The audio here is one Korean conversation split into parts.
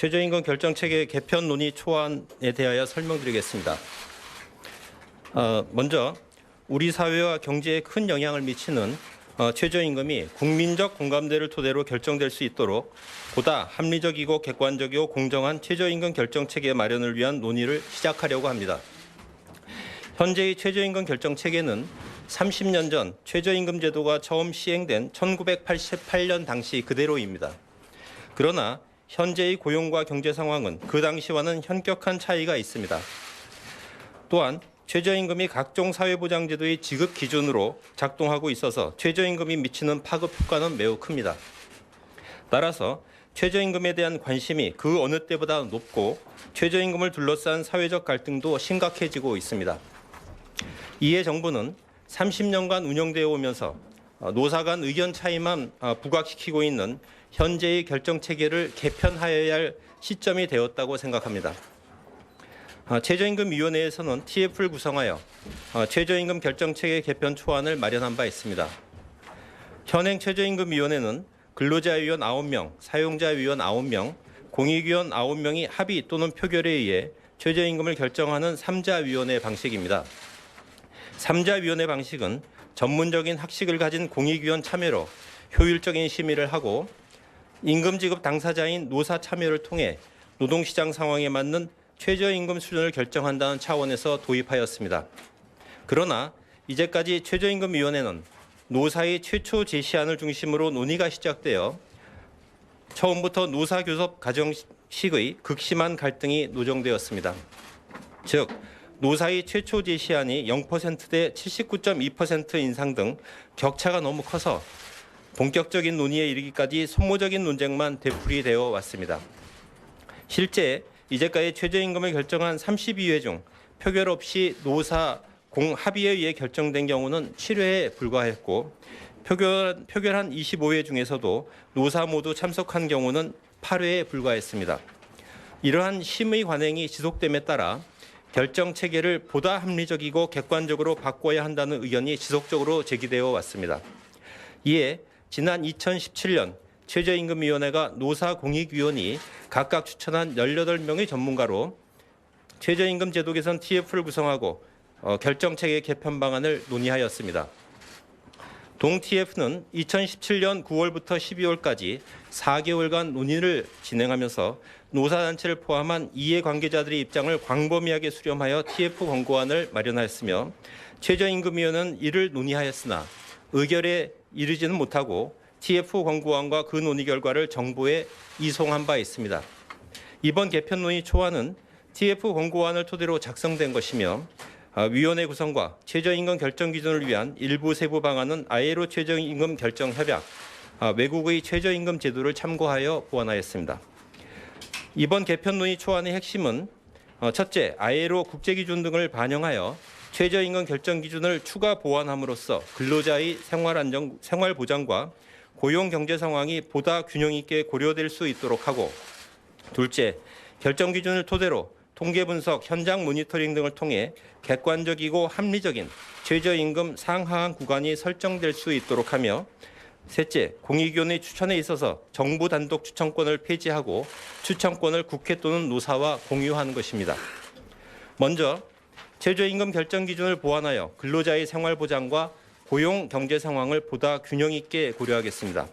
최저임금 결정체계 개편 논의 초안에 대하여 설명드리겠습니다. 먼저 우리 사회와 경제에 큰 영향을 미치는 최저임금이 국민적 공감대를 토대로 결정될 수 있도록 보다 합리적이고 객관적이고 공정한 최저임금 결정체계 마련을 위한 논의를 시작하려고 합니다. 현재의 최저임금 결정체계는 30년 전 최저임금 제도가 처음 시행된 1988년 당시 그대로입니다. 그러나 현재의 고용과 경제 상황은 그 당시와는 현격한 차이가 있습니다. 또한 최저임금이 각종 사회보장제도의 지급 기준으로 작동하고 있어서 최저임금이 미치는 파급 효과는 매우 큽니다. 따라서 최저임금에 대한 관심이 그 어느 때보다 높고 최저임금을 둘러싼 사회적 갈등도 심각해지고 있습니다. 이에 정부는 30년간 운영되어 오면서 노사 간 의견 차이만 부각시키고 있는 현재의 결정체계를 개편하여야 할 시점이 되었다고 생각합니다. 최저임금위원회에서는 TF를 구성하여 최저임금 결정체계 개편 초안을 마련한 바 있습니다. 현행 최저임금위원회는 근로자위원 9명, 사용자위원 9명, 공익위원 9명이 합의 또는 표결에 의해 최저임금을 결정하는 3자위원회 방식입니다. 3자위원회 방식은 전문적인 학식을 가진 공익위원 참여로 효율적인 심의를 하고 임금 지급 당사자인 노사 참여를 통해 노동시장 상황에 맞는 최저임금 수준을 결정한다는 차원에서 도입하였습니다. 그러나 이제까지 최저임금위원회는 노사의 최초 제시안을 중심으로 논의가 시작되어 처음부터 노사교섭 과정식의 극심한 갈등이 노정되었습니다. 즉 노사의 최초 제시안이 0%대 79.2% 인상 등 격차가 너무 커서 본격적인 논의에 이르기까지 소모적인 논쟁만 되풀이되어 왔습니다. 실제 이제까지 최저임금을 결정한 32회 중 표결 없이 노사 공합의에 의해 결정된 경우는 7회에 불과했고 표결한 25회 중에서도 노사 모두 참석한 경우는 8회에 불과했습니다. 이러한 심의 관행이 지속됨에 따라 결정 체계를 보다 합리적이고 객관적으로 바꿔야 한다는 의견이 지속적으로 제기되어 왔습니다. 이에 지난 2017년 최저임금위원회가 노사공익위원이 각각 추천한 18명의 전문가로 최저임금 제도 개선 TF를 구성하고 결정체계 개편 방안을 논의하였습니다. 동 TF는 2017년 9월부터 12월까지 4개월간 논의를 진행하면서 노사단체를 포함한 이해관계자들의 입장을 광범위하게 수렴하여 TF 권고안을 마련하였으며 최저임금위원회는 이를 논의하였으나 의결에 이르지는 못하고 TF 권고안과 그 논의 결과를 정부에 이송한 바 있습니다. 이번 개편 논의 초안은 TF 권고안을 토대로 작성된 것이며 위원회 구성과 최저임금 결정 기준을 위한 일부 세부 방안은 ILO 최저임금 결정 협약, 외국의 최저임금 제도를 참고하여 보완하였습니다. 이번 개편 논의 초안의 핵심은 첫째, ILO 국제기준 등을 반영하여 최저임금 결정 기준을 추가 보완함으로써 근로자의 생활 보장과 고용 경제 상황이 보다 균형 있게 고려될 수 있도록 하고, 둘째, 결정 기준을 토대로 통계 분석, 현장 모니터링 등을 통해 객관적이고 합리적인 최저임금 상하한 구간이 설정될 수 있도록 하며, 셋째, 공익위원회 추천에 있어서 정부 단독 추천권을 폐지하고 추천권을 국회 또는 노사와 공유하는 것입니다. 먼저 최저임금 결정 기준을 보완하여 근로자의 생활 보장과 고용 경제 상황을 보다 균형 있게 고려하겠습니다.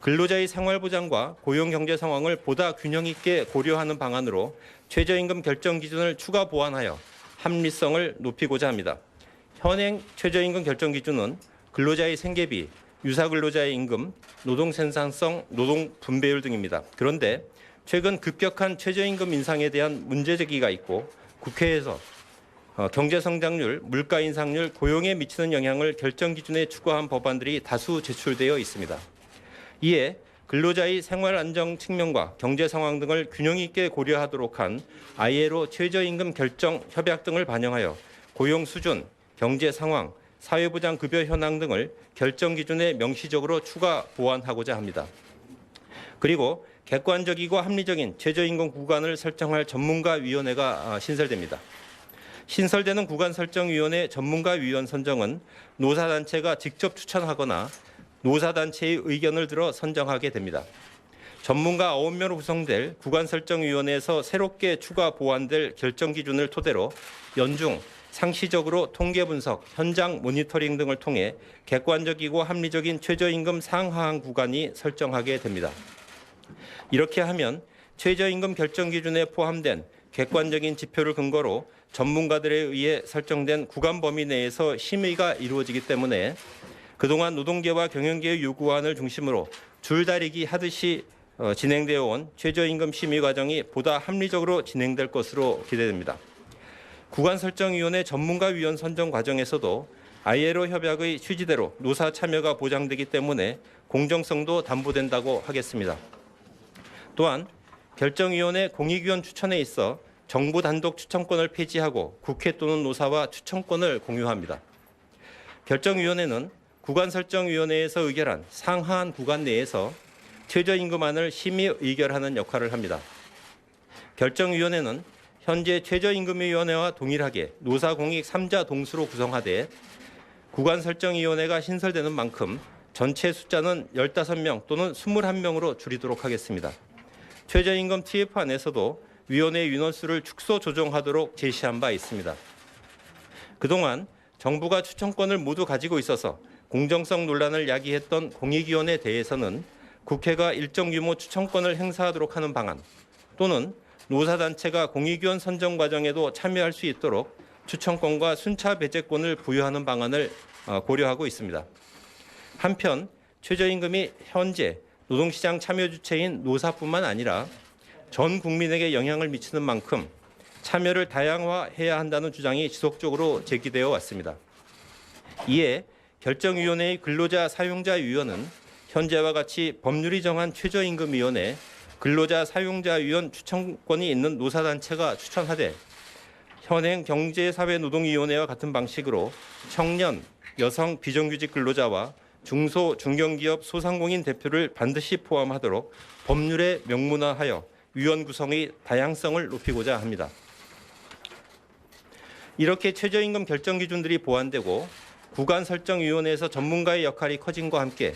근로자의 생활 보장과 고용 경제 상황을 보다 균형 있게 고려하는 방안으로 최저임금 결정 기준을 추가 보완하여 합리성을 높이고자 합니다. 현행 최저임금 결정 기준은 근로자의 생계비, 유사 근로자의 임금, 노동 생산성, 노동 분배율 등입니다. 그런데 최근 급격한 최저임금 인상에 대한 문제 제기가 있고 국회에서 경제 성장률, 물가 인상률, 고용에 미치는 영향을 결정 기준에 추가한 법안들이 다수 제출되어 있습니다. 이에 근로자의 생활 안정 측면과 경제 상황 등을 균형 있게 고려하도록 한 ILO 최저임금 결정 협약 등을 반영하여 고용 수준, 경제 상황, 사회보장 급여 현황 등을 결정 기준에 명시적으로 추가 보완하고자 합니다. 그리고 객관적이고 합리적인 최저임금 구간을 설정할 전문가위원회가 신설됩니다. 신설되는 구간설정위원회 전문가위원 선정은 노사단체가 직접 추천하거나 노사단체의 의견을 들어 선정하게 됩니다. 전문가 9명으로 구성될 구간설정위원회에서 새롭게 추가 보완될 결정 기준을 토대로 연중 상시적으로 통계 분석, 현장 모니터링 등을 통해 객관적이고 합리적인 최저임금 상하한 구간이 설정하게 됩니다. 이렇게 하면 최저임금 결정 기준에 포함된 객관적인 지표를 근거로 전문가들에 의해 설정된 구간 범위 내에서 심의가 이루어지기 때문에 그동안 노동계와 경영계의 요구안을 중심으로 줄다리기 하듯이 진행되어 온 최저임금 심의 과정이 보다 합리적으로 진행될 것으로 기대됩니다. 구간설정위원회 전문가위원 선정 과정에서도 ILO 협약의 취지대로 노사 참여가 보장되기 때문에 공정성도 담보된다고 하겠습니다. 또한 결정위원회 공익위원 추천에 있어 정부 단독 추천권을 폐지하고 국회 또는 노사와 추천권을 공유합니다. 결정위원회는 구간설정위원회에서 의결한 상하한 구간 내에서 최저임금안을 심의 의결하는 역할을 합니다. 결정위원회는 현재 최저임금위원회와 동일하게 노사공익 3자 동수로 구성하되 구간설정위원회가 신설되는 만큼 전체 숫자는 15명 또는 21명으로 줄이도록 하겠습니다. 최저임금 TF 안에서도 위원회 인원수를 축소 조정하도록 제시한 바 있습니다. 그동안 정부가 추천권을 모두 가지고 있어서 공정성 논란을 야기했던 공익위원회에 대해서는 국회가 일정 규모 추천권을 행사하도록 하는 방안 또는 노사단체가 공익위원 선정 과정에도 참여할 수 있도록 추천권과 순차 배제권을 부여하는 방안을 고려하고 있습니다. 한편 최저임금이 현재 노동시장 참여 주체인 노사뿐만 아니라 전 국민에게 영향을 미치는 만큼 참여를 다양화해야 한다는 주장이 지속적으로 제기되어 왔습니다. 이에 결정위원회의 근로자 사용자위원은 현재와 같이 법률이 정한 최저임금위원회 근로자 사용자위원 추천권이 있는 노사단체가 추천하되 현행 경제사회노동위원회와 같은 방식으로 청년, 여성 비정규직 근로자와 중소, 중견기업 소상공인 대표를 반드시 포함하도록 법률에 명문화하여 위원 구성의 다양성을 높이고자 합니다. 이렇게 최저임금 결정 기준들이 보완되고 구간설정위원회에서 전문가의 역할이 커진과 함께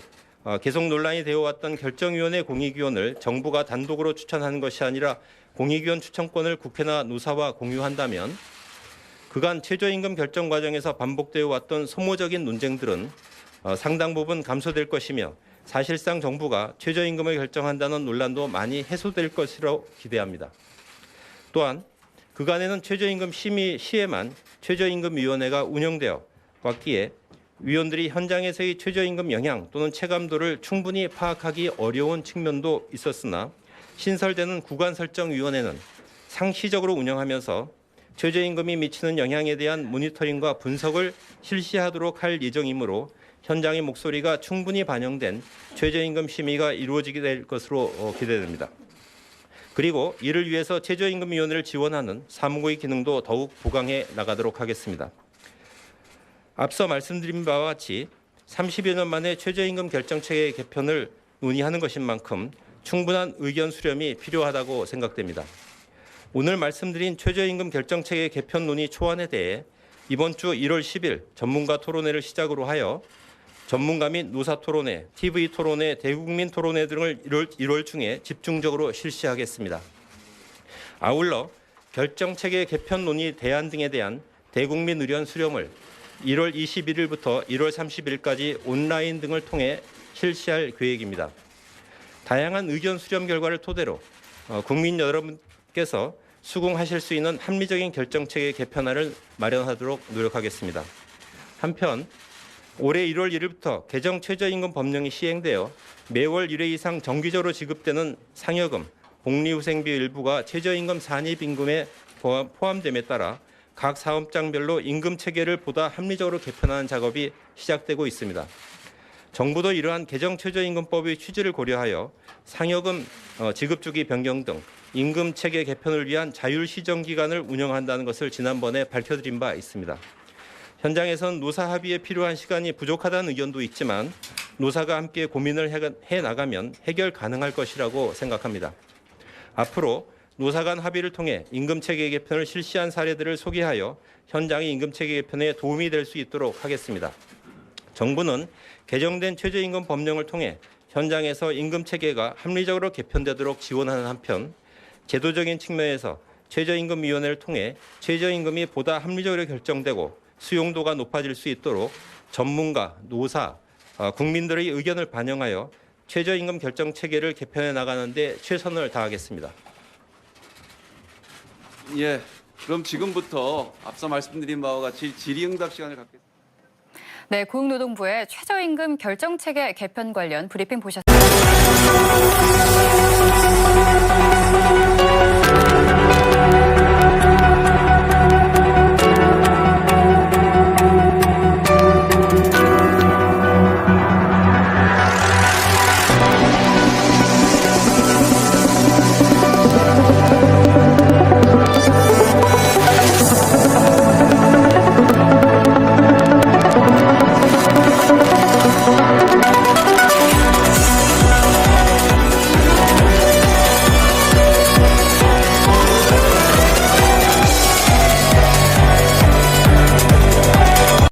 계속 논란이 되어 왔던 결정위원회 공익위원을 정부가 단독으로 추천하는 것이 아니라 공익위원 추천권을 국회나 노사와 공유한다면 그간 최저임금 결정 과정에서 반복되어 왔던 소모적인 논쟁들은 상당 부분 감소될 것이며 사실상 정부가 최저임금을 결정한다는 논란도 많이 해소될 것으로 기대합니다. 또한 그간에는 최저임금 심의 시에만 최저임금위원회가 운영되어 왔기에 위원들이 현장에서의 최저임금 영향 또는 체감도를 충분히 파악하기 어려운 측면도 있었으나 신설되는 구간설정위원회는 상시적으로 운영하면서 최저임금이 미치는 영향에 대한 모니터링과 분석을 실시하도록 할 예정이므로 현장의 목소리가 충분히 반영된 최저임금 심의가 이루어지게 될 것으로 기대됩니다. 그리고 이를 위해서 최저임금위원회를 지원하는 사무국의 기능도 더욱 보강해 나가도록 하겠습니다. 앞서 말씀드린 바와 같이 30여 년 만에 최저임금 결정체계 개편을 논의하는 것인 만큼 충분한 의견 수렴이 필요하다고 생각됩니다. 오늘 말씀드린 최저임금 결정체계 개편 논의 초안에 대해 이번 주 1월 10일 전문가 토론회를 시작으로 하여 전문가 및 노사 토론회, TV 토론회, 대국민 토론회 등을 1월 중에 집중적으로 실시하겠습니다. 아울러 결정체계 개편 논의 대안 등에 대한 대국민 의견 수렴을 1월 21일부터 1월 30일까지 온라인 등을 통해 실시할 계획입니다. 다양한 의견 수렴 결과를 토대로 국민 여러분께서 수긍하실 수 있는 합리적인 결정체계 개편안을 마련하도록 노력하겠습니다. 한편 올해 1월 1일부터 개정 최저임금 법령이 시행되어 매월 1회 이상 정기적으로 지급되는 상여금, 복리후생비 일부가 최저임금 산입임금에 포함됨에 따라 각 사업장별로 임금 체계를 보다 합리적으로 개편하는 작업이 시작되고 있습니다. 정부도 이러한 개정 최저임금법의 취지를 고려하여 상여금 지급 주기 변경 등 임금 체계 개편을 위한 자율 시정 기간을 운영한다는 것을 지난번에 밝혀드린 바 있습니다. 현장에선 노사 합의에 필요한 시간이 부족하다는 의견도 있지만 노사가 함께 고민을 해 나가면 해결 가능할 것이라고 생각합니다. 앞으로 노사 간 합의를 통해 임금체계 개편을 실시한 사례들을 소개하여 현장의 임금체계 개편에 도움이 될 수 있도록 하겠습니다. 정부는 개정된 최저임금 법령을 통해 현장에서 임금 체계가 합리적으로 개편되도록 지원하는 한편 제도적인 측면에서 최저임금위원회를 통해 최저임금이 보다 합리적으로 결정되고 수용도가 높아질 수 있도록 전문가, 노사, 국민들의 의견을 반영하여 최저임금 결정 체계를 개편해 나가는 데 최선을 다하겠습니다. 예, 그럼 지금부터 앞서 말씀드린 바와 같이 질의응답 시간을 갖겠습니다. 네, 고용노동부의 최저임금 결정체계 개편 관련 브리핑 보셨습니다.